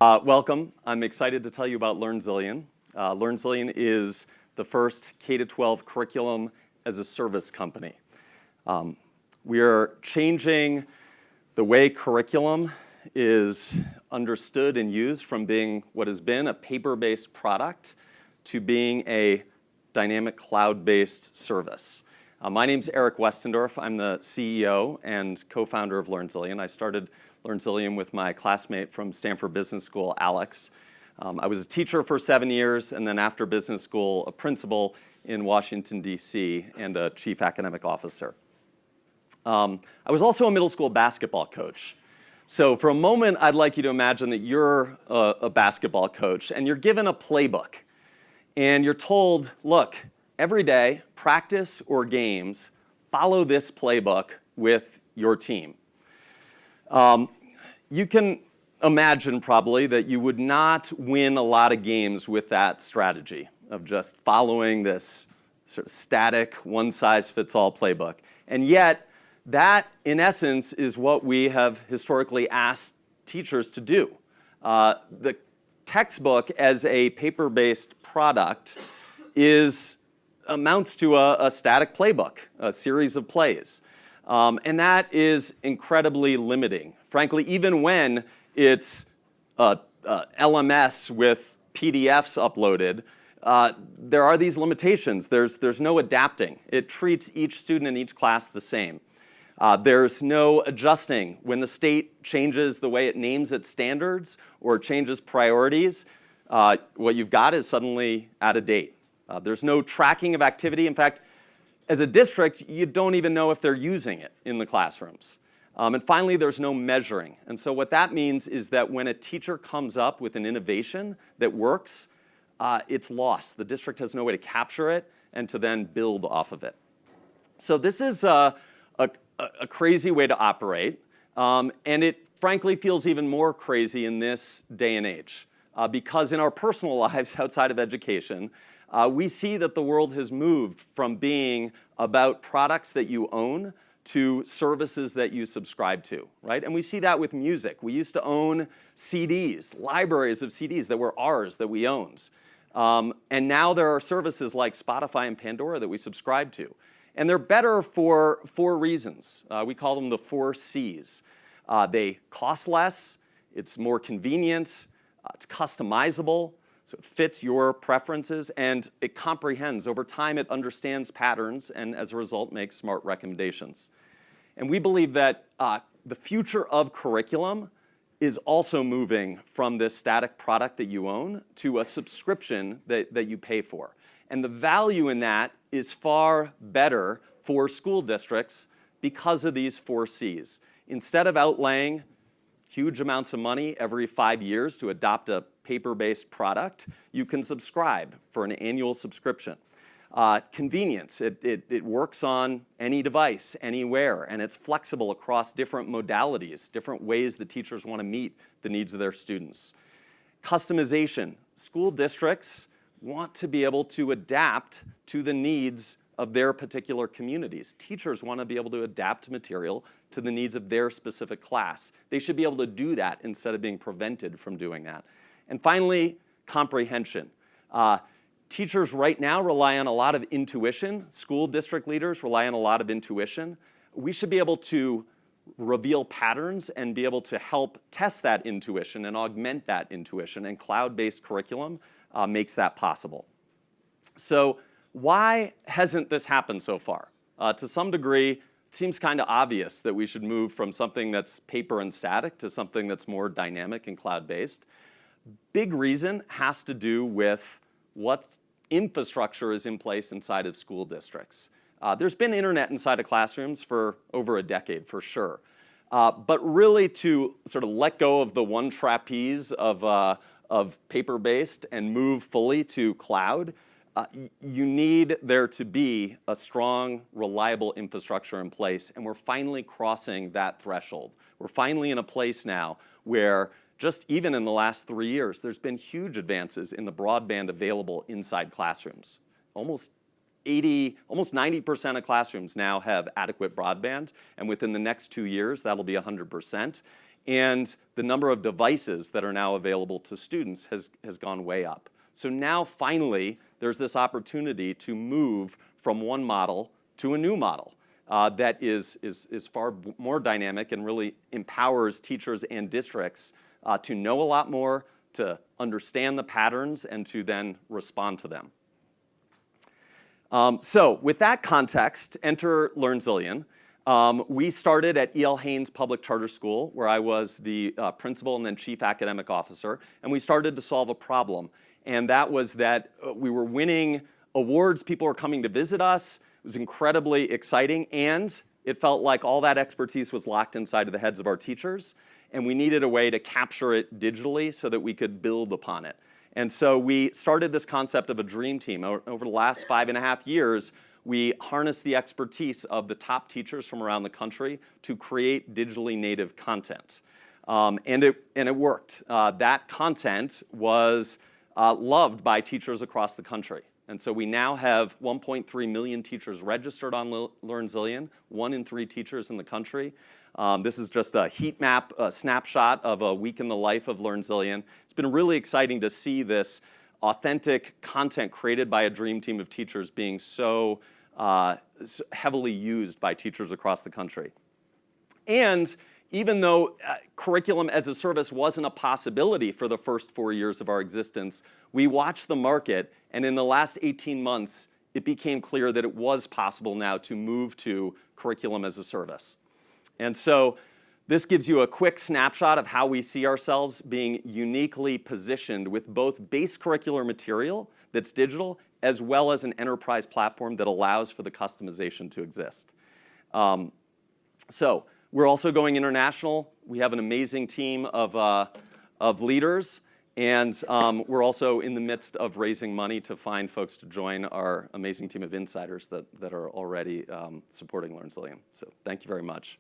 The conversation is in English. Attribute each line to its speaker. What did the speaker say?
Speaker 1: Welcome. I'm excited to tell you about LearnZillion. LearnZillion is the first K-12 curriculum as a service company. We are changing the way curriculum is understood and used from being what has been a paper-based product to being a dynamic cloud-based service. My name's Eric Westendorf. I'm the CEO and co-founder of LearnZillion. I started LearnZillion with my classmate from Stanford Business School, Alex. I was a teacher for 7 years, and then after business school, a principal in Washington, D.C., and a chief academic officer. I was also a middle school basketball coach. So for a moment, I'd like you to imagine that you're a basketball coach, and you're given a playbook. And you're told, look, every day, practice or games, follow this playbook with your team. You can imagine probably that you would not win a lot of games with that strategy of just following this sort of static, one-size-fits-all playbook. And yet, that, in essence, is what we have historically asked teachers to do. The textbook as a paper-based product amounts to a static playbook, a series of plays. And that is incredibly limiting. Frankly, even when it's LMS with PDFs uploaded, there are these limitations. There's no adapting. It treats each student in each class the same. There's no adjusting. When the state changes the way it names its standards or changes priorities, what you've got is suddenly out of date. There's no tracking of activity. In fact, as a district, you don't even know if they're using it in the classrooms. And finally, there's no measuring. And so what that means is that when a teacher comes up with an innovation that works, it's lost. The district has no way to capture it and to then build off of it. So this is a crazy way to operate. And it frankly feels even more crazy in this day and age. Because in our personal lives outside of education, we see that the world has moved from being about products that you own to services that you subscribe to, right? And we see that with music. We used to own CDs, libraries of CDs that were ours, that we owned. And now there are services like Spotify and Pandora that we subscribe to. And they're better for 4 reasons. We call them the 4 C's. They cost less, it's more convenient, it's customizable, so it fits your preferences, and it comprehends. Over time, it understands patterns, and as a result, makes smart recommendations. And we believe that the future of curriculum is also moving from this static product that you own to a subscription that you pay for. And the value in that is far better for school districts because of these 4 C's. Instead of outlaying huge amounts of money every 5 years to adopt a paper-based product, you can subscribe for an annual subscription. Convenience, it works on any device, anywhere, and it's flexible across different modalities, different ways the teachers want to meet the needs of their students. Customization, school districts want to be able to adapt to the needs of their particular communities. Teachers want to be able to adapt material to the needs of their specific class. They should be able to do that instead of being prevented from doing that. And finally, comprehension. Teachers right now rely on a lot of intuition. School district leaders rely on a lot of intuition. We should be able to reveal patterns and be able to help test that intuition and augment that intuition, and cloud-based curriculum makes that possible. So why hasn't this happened so far? To some degree, it seems kind of obvious that we should move from something that's paper and static to something that's more dynamic and cloud-based. Big reason has to do with what infrastructure is in place inside of school districts. There's been internet inside of classrooms for over a decade, for sure. But really to sort of let go of the one trapeze of paper-based and move fully to cloud, you need there to be a strong, reliable infrastructure in place, and we're finally crossing that threshold. We're finally in a place now where just even in the last 3 years, there's been huge advances in the broadband available inside classrooms. Almost 90% of classrooms now have adequate broadband, and within the next 2 years, that'll be 100%. and the number of devices that are now available to students has gone way up. So now finally there's this opportunity to move from one model to a new model that is far more dynamic and really empowers teachers and districts to know a lot more, to understand the patterns, and to then respond to them. So with that context, enter LearnZillion. We started at E.L. Haynes Public Charter School, where I was the principal and then chief academic officer, and we started to solve a problem. And that was that we were winning awards, people were coming to visit us. It was incredibly exciting, and it felt like all that expertise was locked inside of the heads of our teachers, and we needed a way to capture it digitally so that we could build upon it. And so we started this concept of a dream team. Over the last 5.5 years, we harnessed the expertise of the top teachers from around the country to create digitally native content. And it worked. That content was loved by teachers across the country. And so we now have 1.3 million teachers registered on LearnZillion, 1 in 3 teachers in the country. This is just a heat map, a snapshot of a week in the life of LearnZillion. It's been really exciting to see this authentic content created by a dream team of teachers being so heavily used by teachers across the country. And even though curriculum as a service wasn't a possibility for the first 4 years of our existence, we watched the market, and in the last 18 months, it became clear that it was possible now to move to curriculum as a service. And so this gives you a quick snapshot of how we see ourselves being uniquely positioned with both base curricular material that's digital, as well as an enterprise platform that allows for the customization to exist. So we're also going international. We have an amazing team of leaders, and we're also in the midst of raising money to find folks to join our amazing team of insiders that are already supporting LearnZillion. So thank you very much.